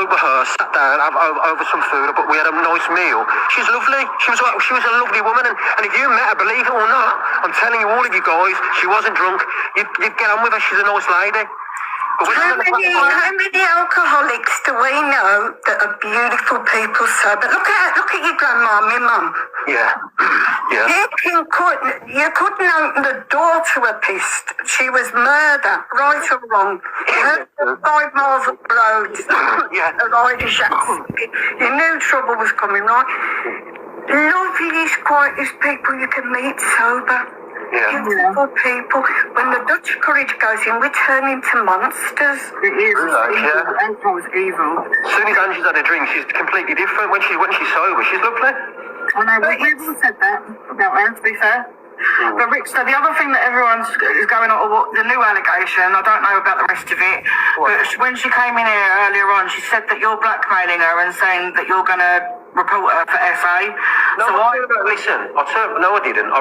with her, sat down over some food, but we had a nice meal. She's lovely. She was a lovely woman, and if you met her, believe it or not, I'm telling you, all of you guys, she wasn't drunk. You'd get on with her. She's a nice lady. How many alcoholics do we know that are beautiful people sober? Look at your grandma, my mum. Yeah. Yeah. You couldn't open the door to her pissed. She was murder, right or wrong. 5 miles up the road. Yeah. A rider shack. You knew trouble was coming, right? Loveliest, quietest people you can meet sober. Yeah. Beautiful people. When the Dutch courage goes in, we turn into monsters. It is. Yeah. April's evil. As soon as Angie's had a drink, she's completely different. When she's sober, she's lovely. I know, we've all said that about her, to be fair. But Ricksta, the other thing that everyone's is going on, the new allegation, I don't know about the rest of it, but when she came in here earlier on, she said that you're blackmailing her and saying that you're going to report her for SA. No, so I didn't.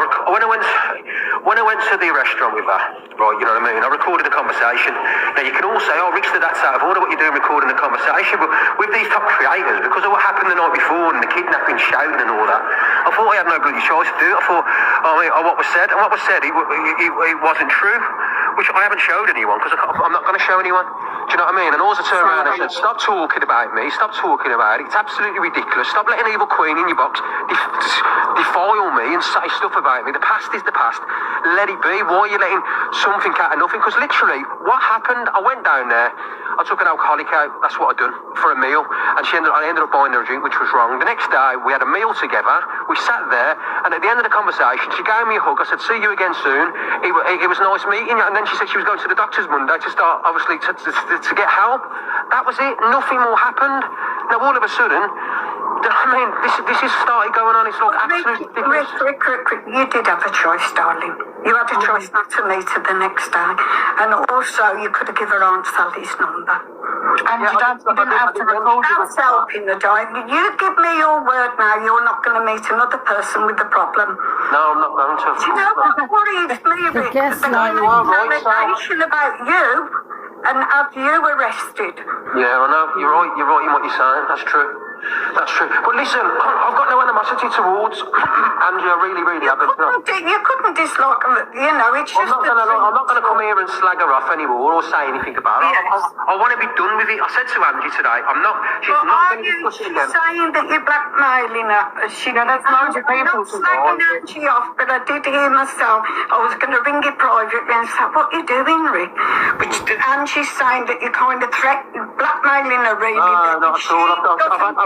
When I went to the restaurant with her, right, you know what I mean, I recorded a conversation. Now, you can all say, oh, Ricksta, that's out of order what you're doing recording a conversation, but with these top creators, because of what happened the night before and the kidnapping, shouting and all that, I thought I had no bloody choice to do it. I thought, what was said, it wasn't true, which I haven't showed anyone, because I'm not going to show anyone. Do you know what I mean? And also turned around and said, stop talking about me, stop talking about it, it's absolutely ridiculous, stop letting evil queen in your box defile me and say stuff about me. The past is the past, let it be. Why are you letting something out of nothing? Because literally, what happened, I went down there, I took an alcoholic out, that's what I'd done, for a meal, and I ended up buying her a drink, which was wrong. The next day, we had a meal together, we sat there, and at the end of the conversation, she gave me a hug. I said, see you again soon. It was nice meeting you. And then she said she was going to the doctor's Monday to start, obviously, to get help. That was it. Nothing more happened. Now, all of a sudden, I mean, this has started going on. It's like absolutely ridiculous. Rick, you did have a choice, darling. You had a choice not to meet her the next day. And also, you could have given her Aunt Sally's number. And you didn't have to record it. That's helping the diet. You give me your word now, you're not going to meet another person with the problem. No, I'm not going to. Do you know what worries me, Rick? The allegation about you and have you arrested. Yeah, I know. You're right in what you're saying. That's true. That's true. But listen, I've got no animosity towards Angie. I really haven't. You couldn't dislike her, you know, it's just... I'm not going to come here and slag her off anymore or say anything about her. Yes. I want to be done with it. I said to Angie today, she's not going to discuss it again. She's saying that you're blackmailing her. There's loads of people to slagging Angie off, but I did hear myself. I was going to ring you privately and say, what are you doing, Rick? Which Angie's saying that you're kind of blackmailing her, really. No, not at all.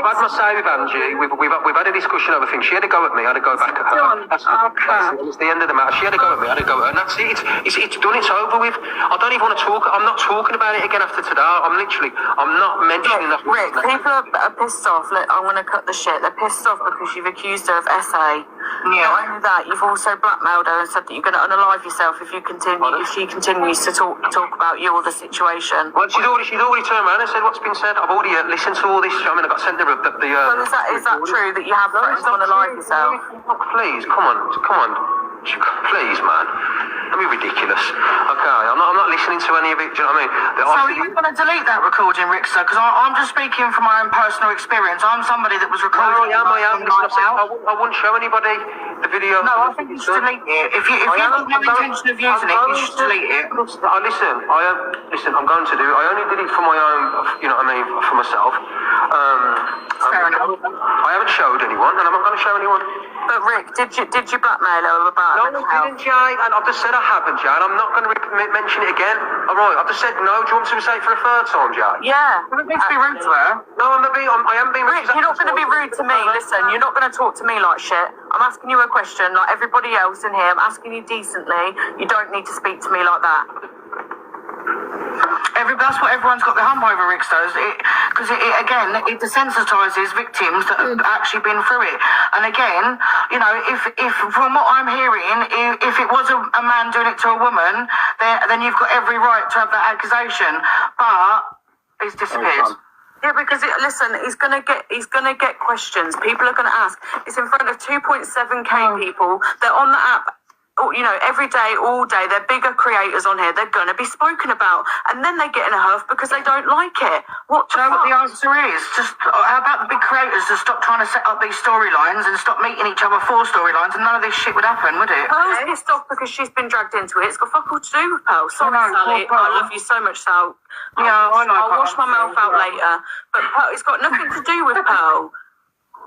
I've had my say with Angie. We've had a discussion over things. She had to go at me. I had to go back at her. That's the end of the matter. She had to go at me. I had to go at her. And that's it. It's done. It's over with. I don't even want to talk. I'm not talking about it again after today. I'm not mentioning that. Rick, people are pissed off. Look, I'm going to cut the shit. They're pissed off because you've accused her of SA. Yeah. Not only that, you've also blackmailed her and said that you're going to unalive yourself if she continues to talk about you or the situation. Well, she's already turned around and said what's been said. I've already listened to all this. I mean, I got sent the Well, is that true that you have threatened to unalive yourself? Please, come on. Please, man. That'd be ridiculous. Okay, I'm not listening to any of it. Do you know what I mean? So are you going to delete that recording, Ricksta? Because I'm just speaking from my own personal experience. I'm somebody that was recording. I am. Listen, I wouldn't show anybody the video. No, I think you should delete it. If you have no intention of using it, you should delete it. Listen, I'm going to do it. I only did it for my own, you know what I mean, for myself. Fair enough. I haven't showed anyone, and I'm not going to show anyone. But Rick, did you blackmail her about No, I didn't, Jay. And I've just said I haven't, Jay. And I'm not going to mention it again. All right, I've just said no. Do you want me to say it for a third time, Jay? Yeah. Well, it needs to be rude to her. No, I am being rude. Rick, you're not going to be rude to me. Listen, you're not going to talk to me like shit. I'm asking you a question like everybody else in here. I'm asking you decently. You don't need to speak to me like that. That's what everyone's got their hump over, Ricksta, because it desensitises victims that have actually been through it. And again, you know, if from what I'm hearing, if it was a man doing it to a woman, then you've got every right to have that accusation. But it's disappeared. Yeah, because listen, he's gonna get questions. People are gonna ask. It's in front of 2.7k people. They're on the app you know, every day, all day, they're bigger creators on here. They're going to be spoken about. And then they get in a huff because they don't like it. What Do you know what the answer is? Just how about the big creators to stop trying to set up these storylines and stop meeting each other for storylines, and none of this shit would happen, would it? Pearl's pissed off because she's been dragged into it. It's got fuck all to do with Pearl. Sorry, I know, Sally. poor Pearl. I love you so much, Sal. Yeah, I'll wash my mouth out later. But Pearl, it's got nothing to do with Pearl.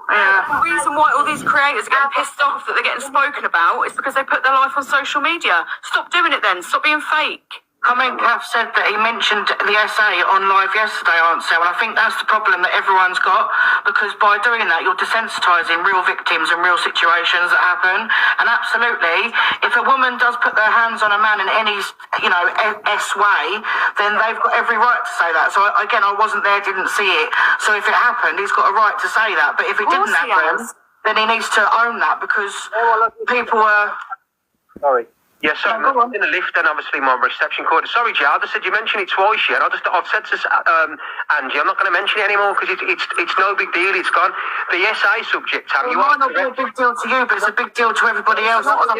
Yeah. The reason why all these creators are getting pissed off that they're getting spoken about is because they put their life on social media. Stop doing it then. Stop being fake. I mean, Kath said that he mentioned the essay on live yesterday, aren't Sal? And I think that's the problem that everyone's got, because by doing that, you're desensitising real victims and real situations that happen. And absolutely, if a woman does put their hands on a man in any, you know, S way, then they've got every right to say that. So again, I wasn't there, didn't see it. So if it happened, he's got a right to say that. But if it didn't happen, then he needs to own that, because people are... Sorry. Yeah, so I'm in the lift and obviously my reception called. Sorry, Jad, I said you mentioned it twice, yeah. I've said to Angie, I'm not going to mention it anymore because it's no big deal. It's gone. The SA subject, Tam, you are correct. It might not be a big deal to you, but it's a big deal to everybody else. And I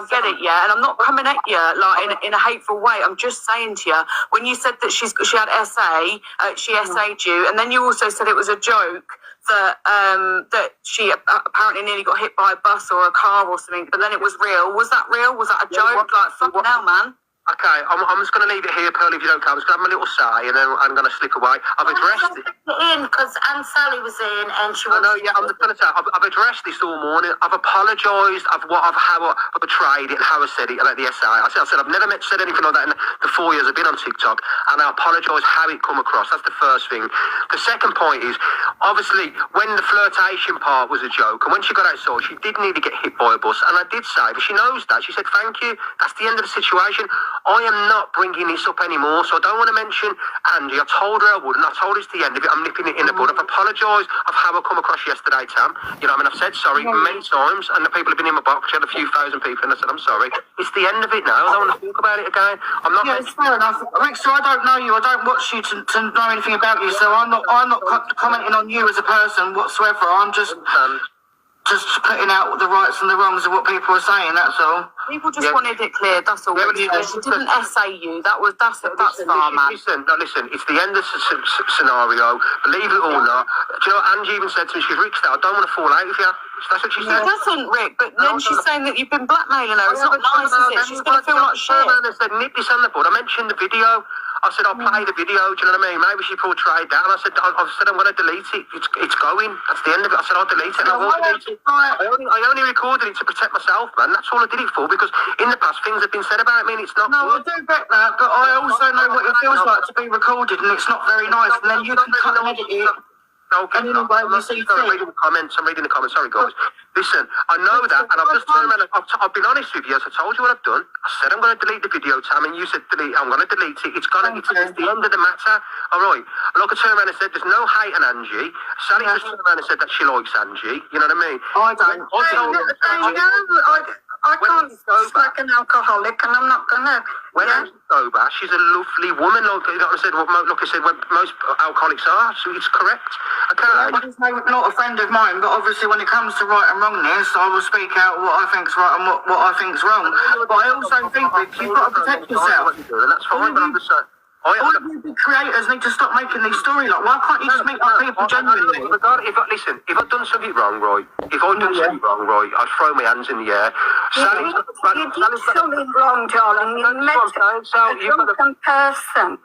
get it, yeah. And I'm not coming at you like in a hateful way. I'm just saying to you, when you said that she had SA, she SA'd you, and then you also said it was a joke. That she apparently nearly got hit by a bus or a car or something, but then it was real. Was that real? Was that a joke? Like, fucking hell, man. Okay, I'm just going to leave it here, Pearl, if you don't come. I'm just going to have my little say and then I'm going to slip away. I've addressed it. Because Aunt Sally was in and she was... I know, yeah, I'm just going to say, I've addressed this all morning. I've apologised of how I portrayed it and how I said it about the SA. I said I've never said anything like that in the 4 years I've been on TikTok, and I apologise how it come across. That's the first thing. The second point is, obviously, when the flirtation part was a joke, and when she got outside, she did need to get hit by a bus, and I did say, but she knows that. She said, thank you. That's the end of the situation. I am not bringing this up anymore, so I don't want to mention Angie. I told her I would, and I told her it's the end of it. I'm nipping it in the bud. I've apologised of how I come across yesterday, Tam. You know what I mean? I've said sorry many times, and the people have been in my box. I had a few thousand people, and I said, I'm sorry. It's the end of it now. I don't want to talk about it again. I'm not... Yeah, it's fair enough. Ricksta, I don't know you. I don't watch you to know anything about you, so I'm not commenting on you as a person whatsoever. I'm just putting out the rights and the wrongs of what people are saying, that's all. People just wanted it cleared, that's all. She didn't essay you. That's far, man. Listen, it's the end of the scenario. Believe it or not. Do you know what Angie even said to me? She goes, Ricksta, I don't want to fall out with you. That's what she said. She doesn't, Rick, but then she's saying that you've been blackmailing her. It's not nice, is it? She's going to feel like shit. I said, nip this on the bud. I mentioned the video. I said, I'll play the video, do you know what I mean? Maybe she portrayed that. And I said, I'm going to delete it. It's going. That's the end of it. I said, I'll delete it. And I will delete it. I only recorded it to protect myself, man. That's all I did it for, because in the past, things have been said about me and it's not good. I do bet that, but I also know what it feels like to be recorded and it's not very nice. And then you can cut and edit it. Okay, I'm reading the comments. Sorry, guys. Listen, I know that, and I've just turned around. I've been honest with you. As I told you what I've done. I said I'm going to delete the video, Tam, and you said delete. I'm going to delete it. It's the end of the matter. All right. Look, I turned around and said there's no hate on Angie. Sally just turned around and said that she likes Angie. You know what I mean? I don't. I can't smack an alcoholic, and I'm not going to. When Angie's sober, she's a lovely woman. Like I said, what most alcoholics are. So it's correct. Okay. She's not a friend of mine, but obviously when it comes to right and wrongness, I will speak out what I think's right and what I think's wrong. But I also think that you've got to protect yourself. That's fine, but I'm just saying. All of you big creators need to stop making these storylines. Why can't you just make my people genuinely? If I've done something wrong, right? I'd throw my hands in the air. You did something wrong, darling. You met a broken person.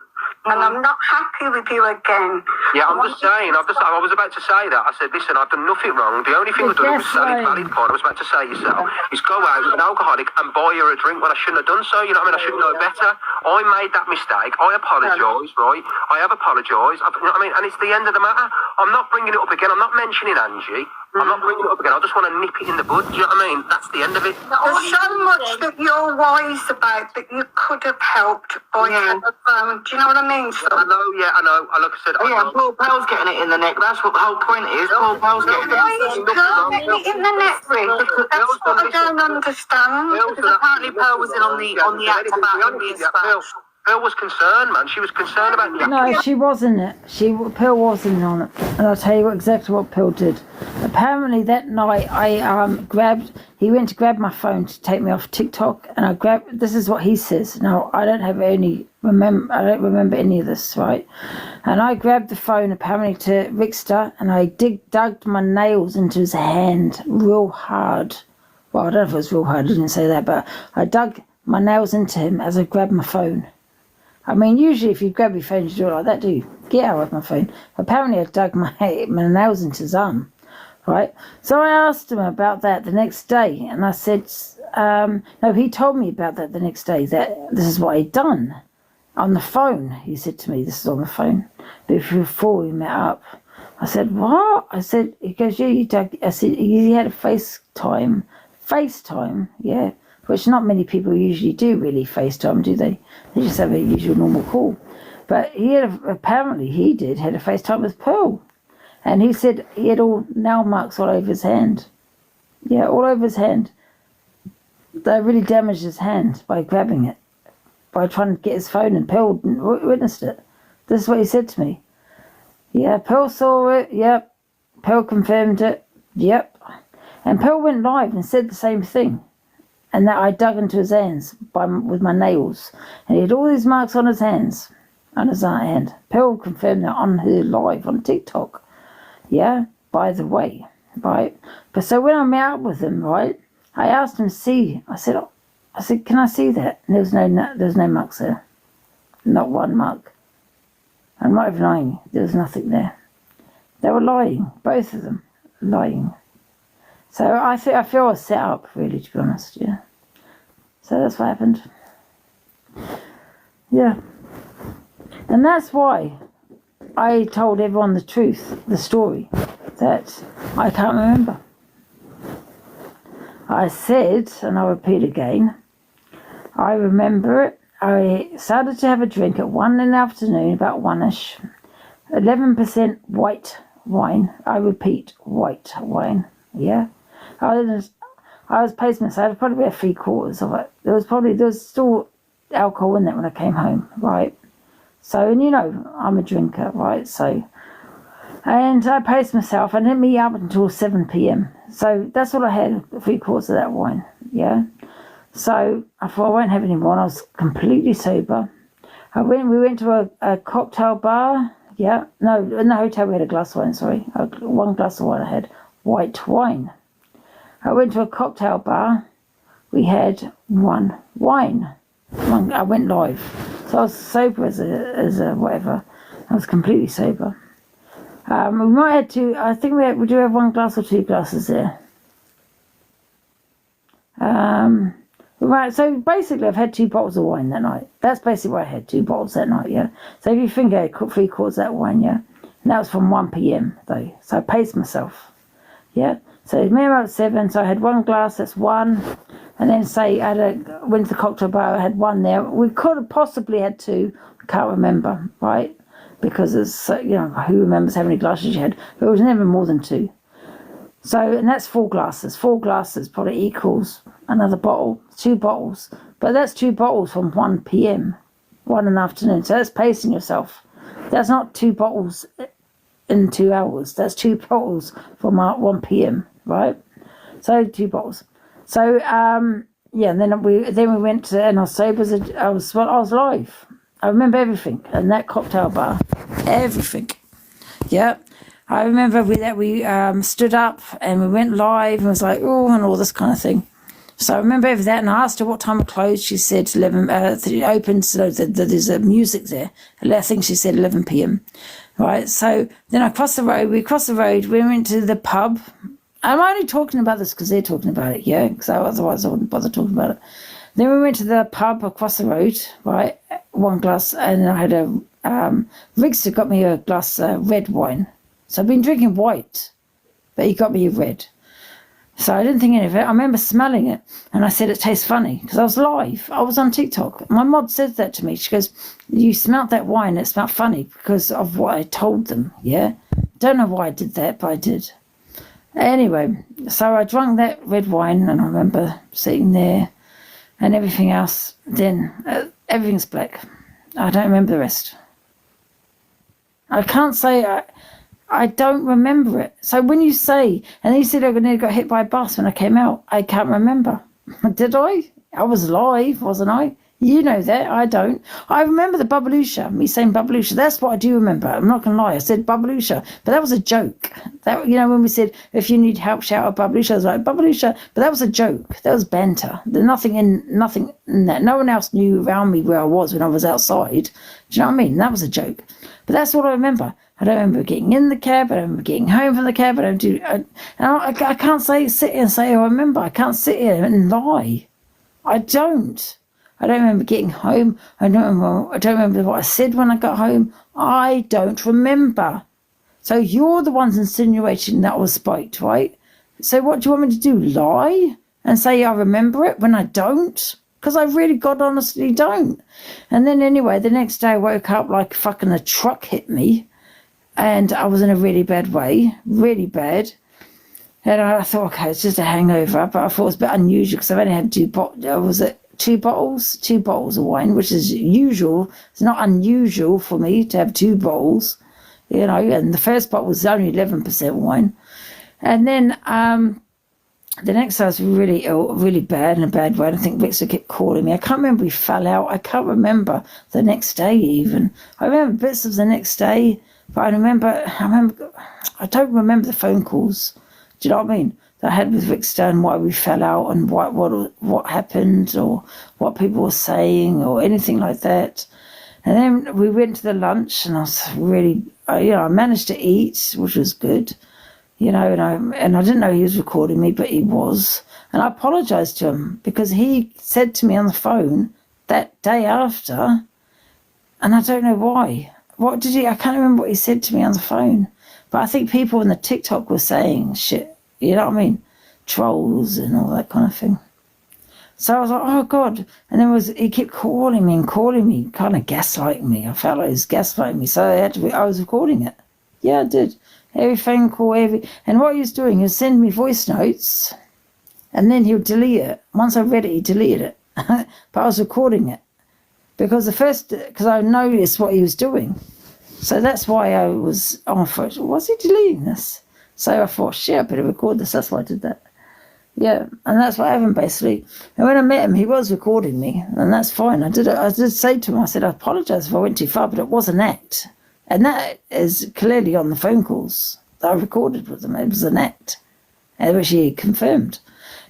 And I'm not happy with you again. Yeah, I'm just saying. I was about to say that. I said, listen, I've done nothing wrong. The only thing I've done was Sally's valid point. I was about to say yourself is go out with an alcoholic and buy her a drink when I shouldn't have done so. You know what I mean? I should know better. I made that mistake. I apologise, right? I have apologised. You know what I mean? And it's the end of the matter. I'm not bringing it up again. I'm not mentioning Angie. I'm not bringing it up again. I just want to nip it in the bud. Do you know what I mean? That's the end of it. There's so much that you're wise about that you could have helped by the phone. Do you know what I mean? I know, yeah, I know. Like I said, Paul Pell's getting it in the neck. That's what the whole point is. Paul Pell's getting it. Why is Pearl getting it in the neck, Rick? That's what I don't understand. Because apparently Pearl was in on the act about him being smashed. Pearl was concerned, man. She was concerned about the No, she wasn't it. Pearl wasn't on it. And I'll tell you exactly what Pearl did. Apparently that night he went to grab my phone to take me off TikTok, and this is what he says. Now, I don't remember any of this, right? And I grabbed the phone apparently to Ricksta, and I dug my nails into his hand real hard. Well, I don't know if it was real hard, I didn't say that, but I dug my nails into him as I grabbed my phone. I mean, usually if you grab your phone, you do it like that, do you? Get out of my phone. Apparently I dug my nails into his arm, right? So I asked him about that the next day, and I said, no, he told me about that the next day, that this is what he'd done. On the phone, he said to me, this is on the phone, before we met up. I said, what? I said, he goes, yeah, you dug. I said, he had a FaceTime, yeah. Which not many people usually do really FaceTime, do they? They just have a usual normal call. But apparently he had a FaceTime with Pearl. And he said he had all nail marks all over his hand. Yeah, all over his hand. They really damaged his hand by grabbing it, by trying to get his phone, and Pearl witnessed it. This is what he said to me. Yeah, Pearl saw it, yep. Pearl confirmed it, yep. And Pearl went live and said the same thing. And that I dug into his hands with my nails. And he had all these marks on his hands, on his hand. Pearl confirmed that on her live on TikTok. Yeah, by the way, right? But so when I met up with him, right, I asked him to see. I said, can I see that? And there was no marks there. Not one mark. I'm not even lying. There was nothing there. They were lying, both of them, lying. So I feel I was set up, really, to be honest, yeah. So that's what happened. Yeah. And that's why I told everyone the truth, the story, that I can't remember. I said, and I'll repeat again, I remember it. I started to have a drink at 1 in the afternoon, about 1ish. 11% white wine. I repeat, white wine, yeah. I was pacing myself. I had probably about 3/4 of it. There was still alcohol in that when I came home, right? So, and you know, I'm a drinker, right? So, and I paced myself. I didn't meet up until 7 p.m. So that's all I had, 3/4 of that wine, yeah. So I thought I won't have any more. And I was completely sober. We went to a cocktail bar, yeah. No, in the hotel we had a glass of wine. Sorry, one glass of wine I had, white wine. I went to a cocktail bar. We had one wine. I went live. So I was sober as a whatever. I was completely sober. We might have two. I think we do have 1 glass or 2 glasses there. Right. So basically, I've had 2 bottles of wine that night. That's basically what I had, 2 bottles that night. Yeah. So if you think I had 3/4 of that wine, yeah, and that was from 1 p.m. though. So I paced myself. Yeah. So me about 7, so I had 1 glass, that's 1. And then say went to the cocktail bar, I had 1 there. We could have possibly had 2, I can't remember, right? Because it's, who remembers how many glasses you had? But it was never more than 2. So, and that's 4 glasses. 4 glasses probably equals another bottle, 2 bottles. But that's 2 bottles from 1 p.m., 1 in the afternoon. So that's pacing yourself. That's not 2 bottles in 2 hours. That's 2 bottles from 1 p.m., right? So 2 bottles. So yeah, and then we went to, and I was sober I was live. I remember everything in that cocktail bar, everything. Yeah, I remember we stood up and we went live and was like, oh, and all this kind of thing. So I remember that, and I asked her what time it closed. She said 11. It opens. So there's music there. I think she said 11 p.m. Right. So then I crossed the road. We crossed the road. We went to the pub. I'm only talking about this because they're talking about it, yeah. Because otherwise I wouldn't bother talking about it. Then we went to the pub across the road, right? 1 glass, and I had Ricksta got me a glass of red wine. So I've been drinking white, but he got me a red. So I didn't think any of it. I remember smelling it, and I said it tastes funny because I was live. I was on TikTok. My mod said that to me. She goes, "You smelt that wine. It smelled funny because of what I told them." Yeah, don't know why I did that, but I did. Anyway, so I drank that red wine, and I remember sitting there, and everything else. Then everything's black. I don't remember the rest. I can't say I don't remember it. So when you say, and then you said I nearly got hit by a bus when I came out, I can't remember. Did I? I was alive, wasn't I? You know that, I don't. I remember the Babalusha, me saying Babalusha. That's what I do remember. I'm not going to lie. I said Babalusha, but that was a joke. That, you know, when we said, if you need help, shout out Babalusha, I was like, Babalusha, but that was a joke. That was banter. There's nothing in that. No one else knew around me where I was when I was outside. Do you know what I mean? That was a joke. But that's what I remember. I don't remember getting in the cab. I don't remember getting home from the cab. I can't sit here and say, oh, I remember. I can't sit here and lie. I don't. I don't remember getting home. I don't remember what I said when I got home. I don't remember. So you're the ones insinuating that I was spiked, right? So what do you want me to do? Lie and say I remember it when I don't? Because I really, God honestly, don't. And then anyway, the next day I woke up like fucking a truck hit me, and I was in a really bad way, really bad. And I thought, okay, it's just a hangover, but I thought it was a bit unusual because I've only had two bottles of wine, which is usual. It's not unusual for me to have 2 bottles, you know, and the first bottle was only 11% wine. And then the next day I was really ill, really bad, in a bad way. I think Ricksta kept calling me. I can't remember we fell out. I can't remember the next day even. I remember bits of the next day, but I don't remember the phone calls. Do you know what I mean? That I had with Ricksta and why we fell out and what happened or what people were saying or anything like that. And then we went to the lunch and I was really, I managed to eat, which was good, you know, and I didn't know he was recording me, but he was. And I apologised to him because he said to me on the phone that day after, and I don't know why. What did he? I can't remember what he said to me on the phone. But I think people in the TikTok were saying shit, you know what I mean? Trolls and all that kind of thing. So I was like, oh God. And then he kept calling me, kind of gaslighting me. I felt like he was gaslighting me. So I was recording it. Yeah, I did. Every phone call, and what he was doing, he was sending me voice notes and then he would delete it. Once I read it, he deleted it. But I was recording it. Because I noticed what he was doing. So that's why I was on for it. Was he deleting this? So I thought, shit, I better record this. That's why I did that. Yeah, and that's what happened basically. And when I met him, he was recording me, and that's fine. I did say to him, I said, I apologise if I went too far, but it was an act. And that is clearly on the phone calls that I recorded with him. It was an act, which he confirmed.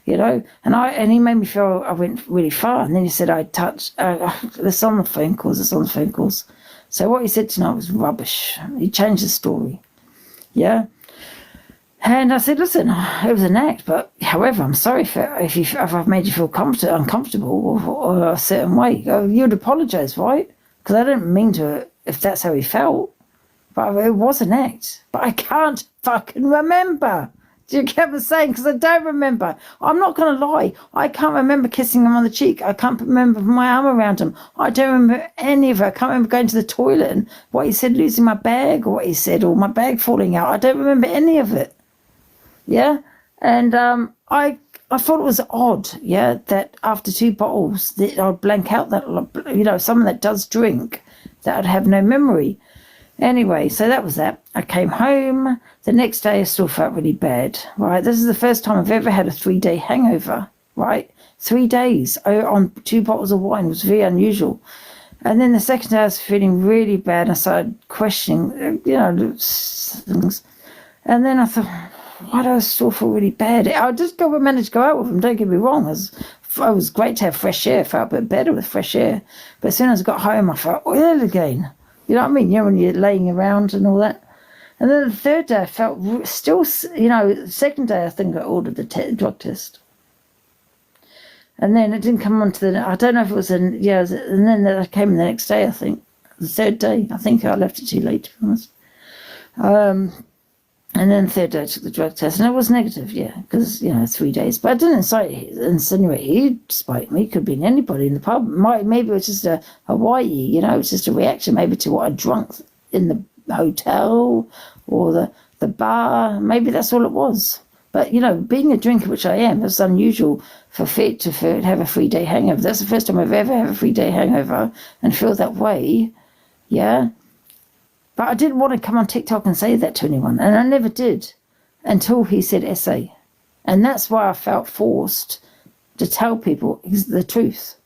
You know, and he made me feel I went really far. And then he said I touched. It's on the phone calls. So what he said tonight was rubbish. He changed the story. Yeah. And I said, listen, it was an act, but however, I'm sorry if I've made you feel uncomfortable or a certain way. You'd apologise, right? Because I didn't mean to, if that's how he felt. But it was an act. But I can't fucking remember. Do you get what I'm saying? Because I don't remember. I'm not going to lie. I can't remember kissing him on the cheek. I can't remember my arm around him. I don't remember any of it. I can't remember going to the toilet and what he said, losing my bag, or what he said, or my bag falling out. I don't remember any of it. Yeah? And I thought it was odd, yeah, that after 2 bottles, that I'd blank out that, you know, someone that does drink, that I'd have no memory. Anyway, so that was that. I came home. The next day I still felt really bad, right? This is the first time I've ever had a 3-day hangover, right? 3 days on 2 bottles of wine was very unusual. And then the second day I was feeling really bad and I started questioning, you know, things. And then I thought, why do I still feel really bad? I just managed to go out with him, don't get me wrong. It was great to have fresh air. I felt a bit better with fresh air. But as soon as I got home, I felt ill again. You know what I mean? You know, when you're laying around and all that. And then the third day, I felt still, you know, the second day, I think I ordered the drug test. And then it didn't come on to I don't know if it was, and then I came the next day, I think. The third day, I think I left it too late, to be honest. And then the third day I took the drug test, and it was negative, yeah, because, you know, 3 days. But I didn't insinuate he'd spike me. It could have been anybody in the pub. Maybe it was just a Hawaii, you know, it's just a reaction maybe to what I'd drunk in the hotel or the bar. Maybe that's all it was. But, you know, being a drinker, which I am, it's unusual for have a 3-day hangover. That's the first time I've ever had a 3-day hangover and feel that way. Yeah. But I didn't want to come on TikTok and say that to anyone. And I never did until he said essay. And that's why I felt forced to tell people the truth.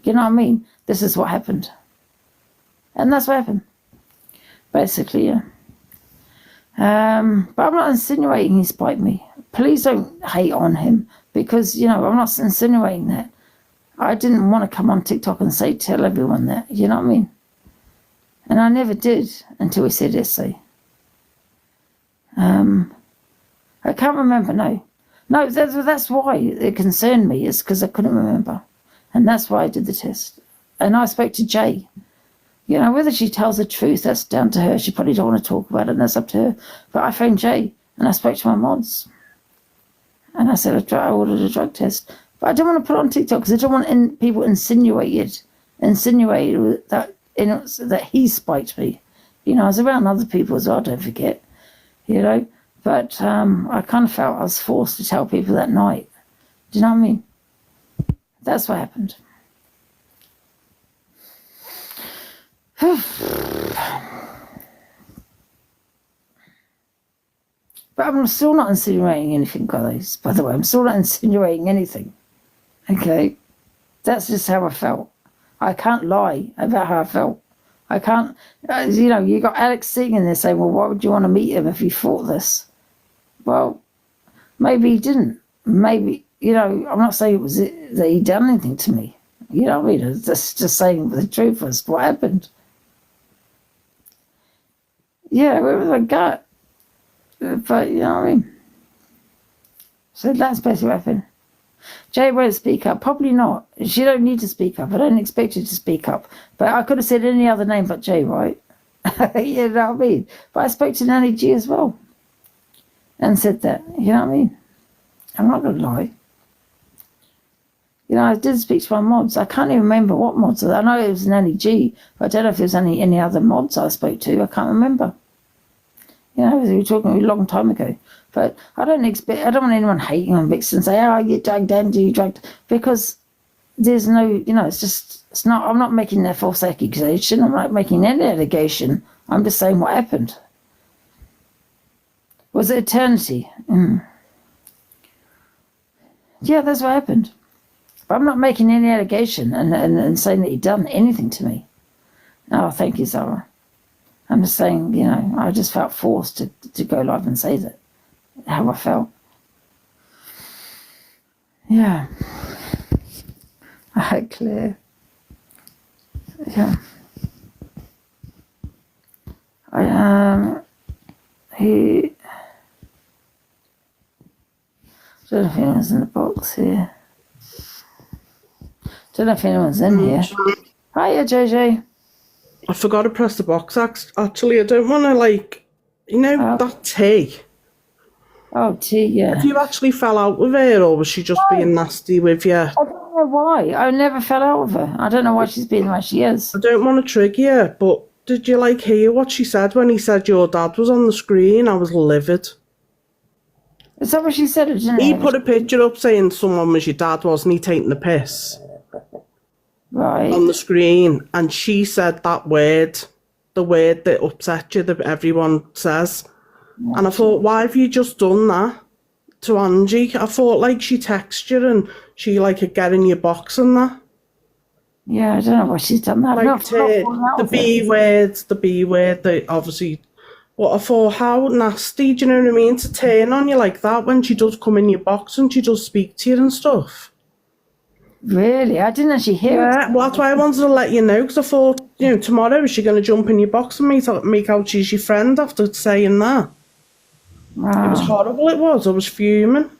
You know what I mean? This is what happened. And that's what happened. Basically, yeah. But I'm not insinuating he spiked me. Please don't hate on him because, you know, I'm not insinuating that. I didn't want to come on TikTok and tell everyone that. You know what I mean? And I never did until he said essay. I can't remember, no. No, that's why it concerned me, is because I couldn't remember. And that's why I did the test. And I spoke to Jay. You know, whether she tells the truth, that's down to her. She probably don't want to talk about it, and that's up to her. But I phoned Jay, and I spoke to my mods. And I said, I ordered a drug test. But I don't want to put it on TikTok, because I don't want people insinuate that he spiked me. You know, I was around other people as well, don't forget. You know, but I kind of felt I was forced to tell people that night. Do you know what I mean? That's what happened. But I'm still not insinuating anything, guys. By the way, I'm still not insinuating anything. Okay? That's just how I felt. I can't lie about how I felt. I can't, you know, you got Alex sitting there saying, well, why would you want to meet him if he thought this? Well, maybe he didn't. Maybe, you know, I'm not saying it was that he done anything to me. You know what I mean? It's just saying the truth was what happened. Yeah, where was I got? But, you know what I mean? So that's basically what happened. Jay won't speak up. Probably not. She don't need to speak up. I don't expect her to speak up. But I could have said any other name but Jay, right? You know what I mean? But I spoke to Nanny G as well. And said that. You know what I mean? I'm not going to lie. You know, I did speak to my mods. I can't even remember what mods. I know it was Nanny G, but I don't know if there was any other mods I spoke to. I can't remember. You know, we were talking a long time ago. But I don't want anyone hating on Vixen and say, oh, you dragged Angie, you dragged, because there's no, you know, it's not, I'm not making a false accusation. I'm not making any allegation. I'm just saying what happened. Was it eternity? Yeah, that's what happened. But I'm not making any allegation and saying that he done anything to me. Oh, thank you, Zara. I'm just saying, you know, I just felt forced to go live and say that, how I felt. Yeah. Claire. Yeah. He... I don't know if anyone's in the box here. Don't know if anyone's in here. Hiya, JJ. I forgot to press the box. Actually, I don't want to, like, you know, that tea. Oh, tea, yeah. Have you actually fell out with her, or was she just being nasty with you? I don't know why. I never fell out with her. I don't know why she's being the way she is. I don't want to trigger you, but did you, like, hear what she said when he said your dad was on the screen? I was livid. Is that what she said? He put a picture up saying someone was your dad, wasn't he, taking the piss? Right. On the screen, and she said that word, the word that upset you, that everyone says. And I thought, why have you just done that to Angie? I thought, like, she texted you and she, like, could get in your box and that. Yeah, I don't know why she's done that. Like, the B word, that obviously... But I thought, how nasty, do you know what I mean, to turn on you like that when she does come in your box and she does speak to you and stuff. Really? I didn't actually hear it. Yeah, well, that's why I wanted to let you know, because I thought, you know, tomorrow is she going to jump in your box and make out she's your friend after saying that? Wow. It was horrible, it was. I was fuming.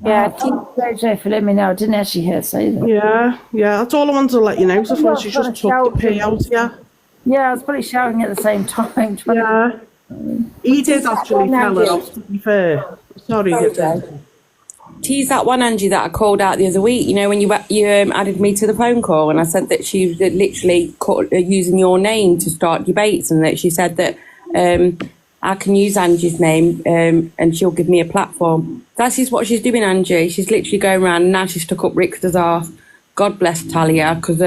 Yeah, thank you, JJ, for letting me know. I didn't actually hear her say that. Yeah, that's all I wanted to let you know, because I thought she just took the pee out, yeah. Yeah, I was probably shouting at the same time. Yeah. He did actually tell her off, to be fair. Sorry, Tease that one, Angie, that I called out the other week. You know, when you added me to the phone call, and I said that she was literally using your name to start debates, and that she said that I can use Angie's name and she'll give me a platform. That is what she's doing, Angie. She's literally going around and now she's stuck up Ricksta's arse. God bless Talia, because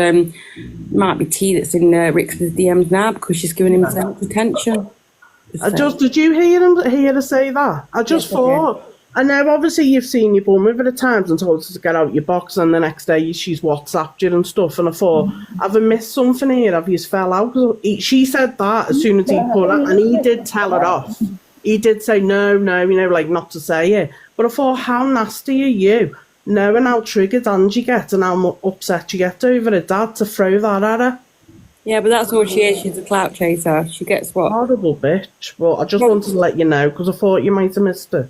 might be T that's in Ricksta's DMs now because she's giving him so much attention. Did you hear her say that? I just thought. I know, obviously, you've seen your bum with her at times and told her to get out your box, and the next day she's WhatsApped you and stuff. And I thought, have I missed something here? Have you fell out? She said that as soon as he put it, and he did tell her off. He did say no, you know, like not to say it. But I thought, how nasty are you? Knowing how triggered Angie gets and how upset she gets over her dad to throw that at her. Yeah, but that's all she is. She's a clout chaser. She gets what? Horrible bitch. But I just wanted to let you know because I thought you might have missed her.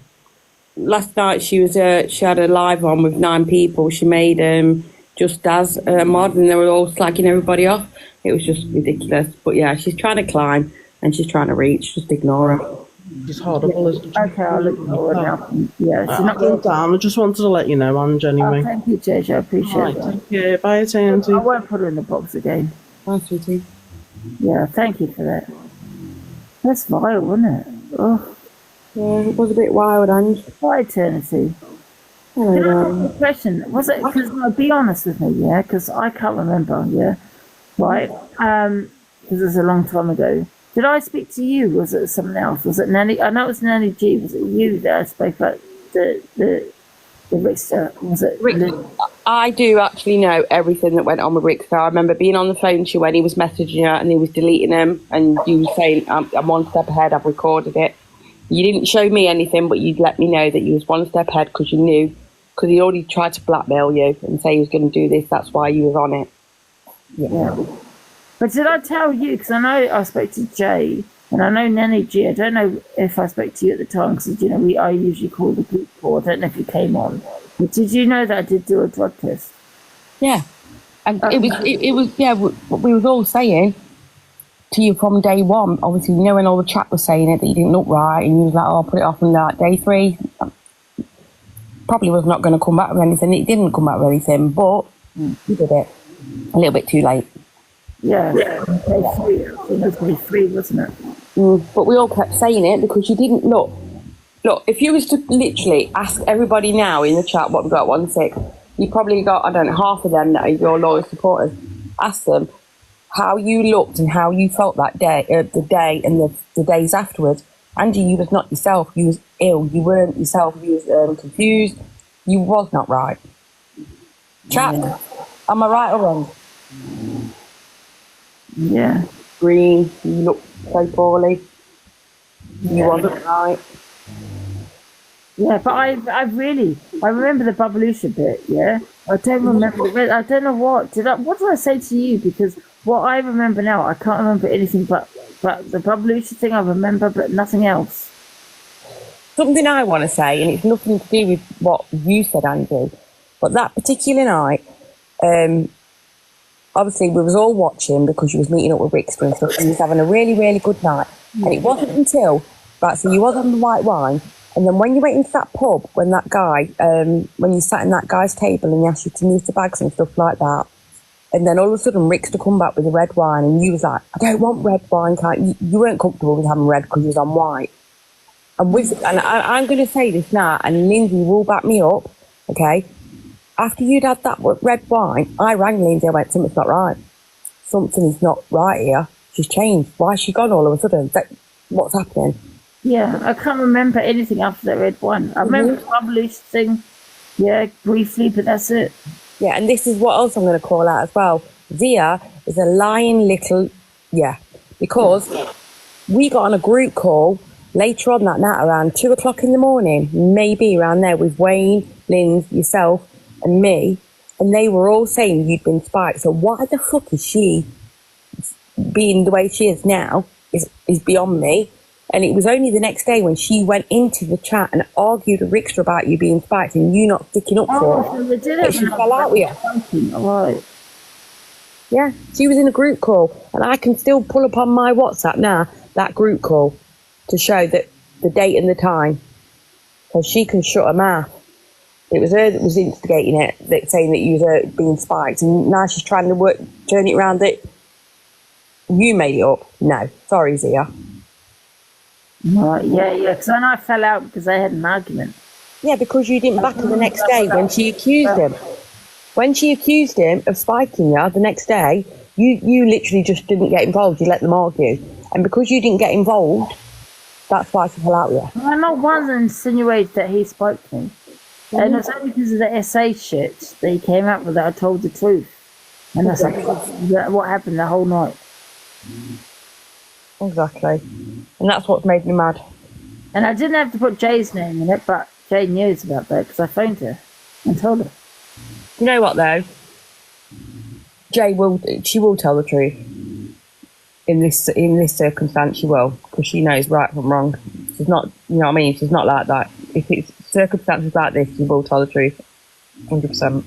Last night she had a live on with 9 people. She made Just As a mod and they were all slacking everybody off. It was just ridiculous. But yeah, she's trying to climb and she's trying to reach. Just ignore her. She's horrible, isn't she? Okay, I'll ignore her now. Yeah, she's not going down. I just wanted to let you know, Ange, anyway. Oh, thank you, JJ. I appreciate it. Thank you. Bye, Auntie. I won't put her in the box again. Bye, sweetie. Yeah, thank you for that. That's vile, wasn't it? Oh. Yeah, it was a bit wild, Ange. Why eternity? Hello, Can I ask you a question? Was it, because, no, be honest with me, yeah? Because I can't remember, yeah? Right? Because it was a long time ago. Did I speak to you? Was it someone else? Was it Nanny? I know it was Nanny G. Was it you that I spoke about the Ricksta? Was it? I do actually know everything that went on with Ricksta. I remember being on the phone to you when he was messaging her and he was deleting them, and you were saying, I'm one step ahead, I've recorded it. You didn't show me anything, but you'd let me know that you was one step ahead because you knew, because he already tried to blackmail you and say he was going to do this. That's why you was on it. Yeah. But did I tell you? Because I know I spoke to Jay, and I know Nanny G. I don't know if I spoke to you at the time, because, you know, I usually call the group call. I don't know if you came on. But did you know that I did do a drug test? Yeah. And it was, yeah, we was all saying to you from day one, obviously, you know, when all the chat was saying it, that you didn't look right, and you was like, oh, I'll put it off on that day 3. Probably was not going to come back with anything. It didn't come back with anything, but you did it a little bit too late. Yeah. Day 3, wasn't it? But we all kept saying it because you didn't look. Look, if you was to literally ask everybody now in the chat what we got 1-6, you probably got, I don't know, half of them that are your loyal supporters. Ask them how you looked and how you felt that day, the day and the days afterwards. Angie, you was not yourself. You was ill. You weren't yourself. You was confused. You was not right. Chat, am I right or wrong? Yeah. Green, you look so poorly. You wasn't right. Yeah, but I remember the Babalusha bit, yeah? I don't remember I don't know what did I say to you? Because what I remember now, I can't remember anything but the Babalusha thing I remember, but nothing else. Something I want to say, and it's nothing to do with what you said, Andrew, but that particular night, obviously we was all watching because you was meeting up with Ricksta and stuff, and you was having a really, really good night. And it wasn't until, right, so you was on the white wine, and then when you went into that pub, when that guy, when you sat in that guy's table and he asked you to move the bags and stuff like that, and then all of a sudden Ricksta come back with the red wine, and you was like, I don't want red wine, you weren't comfortable with having red because you was on white. And I'm going to say this now, and Lindsay will back me up, okay? After you'd had that red wine, I rang Lindsay, I went, something's not right. Something is not right here. She's changed. Why has she gone all of a sudden? What's happening? Yeah, I can't remember anything after that red wine. I remember the Babalusha thing, yeah, briefly, but that's it. Yeah, and this is what else I'm going to call out as well. Zia is a lying little, because we got on a group call later on that night around 2 o'clock in the morning, maybe around there, with Wayne, Linz, yourself, and me, and they were all saying you'd been spiked. So why the fuck is she being the way she is now is beyond me. And it was only the next day when she went into the chat and argued with Ricksta about you being spiked and you not sticking up for her. So they did That she fell out with you. Right. Yeah, she was in a group call, and I can still pull up on my WhatsApp now that group call to show that the date and the time, so she can shut her mouth. It was her that was instigating it, that saying that you were being spiked, and now she's trying to turn it around that you made it up. No, sorry, Zia. Right, yeah, because I know I fell out because they had an argument. Yeah, because you didn't back her the next day when she accused him. When she accused him of spiking you the next day, you literally just didn't get involved. You let them argue. And because you didn't get involved, that's why she fell out with you. Well, not one insinuated that he spiked me. And it's only because of the SA shit that he came up with that I told the truth. And that's like what happened the whole night. Exactly. And that's what made me mad. And I didn't have to put Jay's name in it, but Jay knows about that because I phoned her and told her. You know what though? She will tell the truth. In this circumstance, she will, because she knows right from wrong. She's not, you know what I mean? She's not like that. If it's circumstances like this, she will tell the truth. 100%.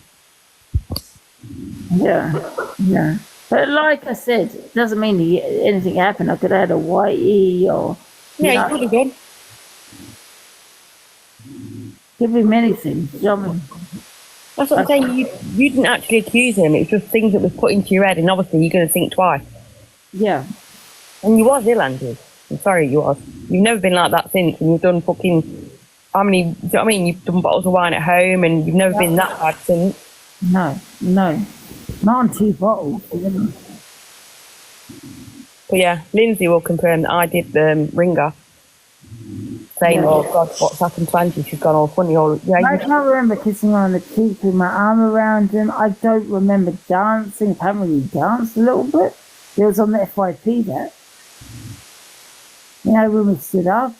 Yeah. But like I said, it doesn't mean anything happened. I could have had a YE or... Yeah, you would have done. Could be many things. You know what I mean? That's what I'm saying. You didn't actually accuse him. It's just things that was put into your head, and obviously you're going to think twice. Yeah. And you was ill-handed. I'm sorry, you was. You've never been like that since, and you've done fucking... How many... Do you know what I mean? You've done bottles of wine at home, and you've never been that bad since. No. Not on 2 bottles. But yeah, Lindsay will confirm that I did the ringer. Saying, oh God, what's happened to Angie? She's gone all funny. I can't remember kissing her on the cheek with my arm around him. I don't remember dancing. Apparently we danced a little bit. It was on the FYP that. You know, when we stood up.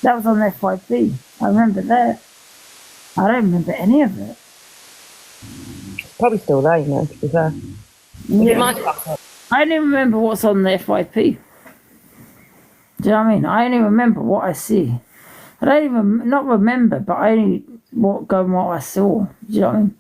That was on the FYP. I remember that. I don't remember any of it. Probably still there, you know, to be fair. Yeah. I don't even remember what's on the FYP. Do you know what I mean? I only remember what I see. I don't even, not remember, but I only what I saw. Do you know what I mean?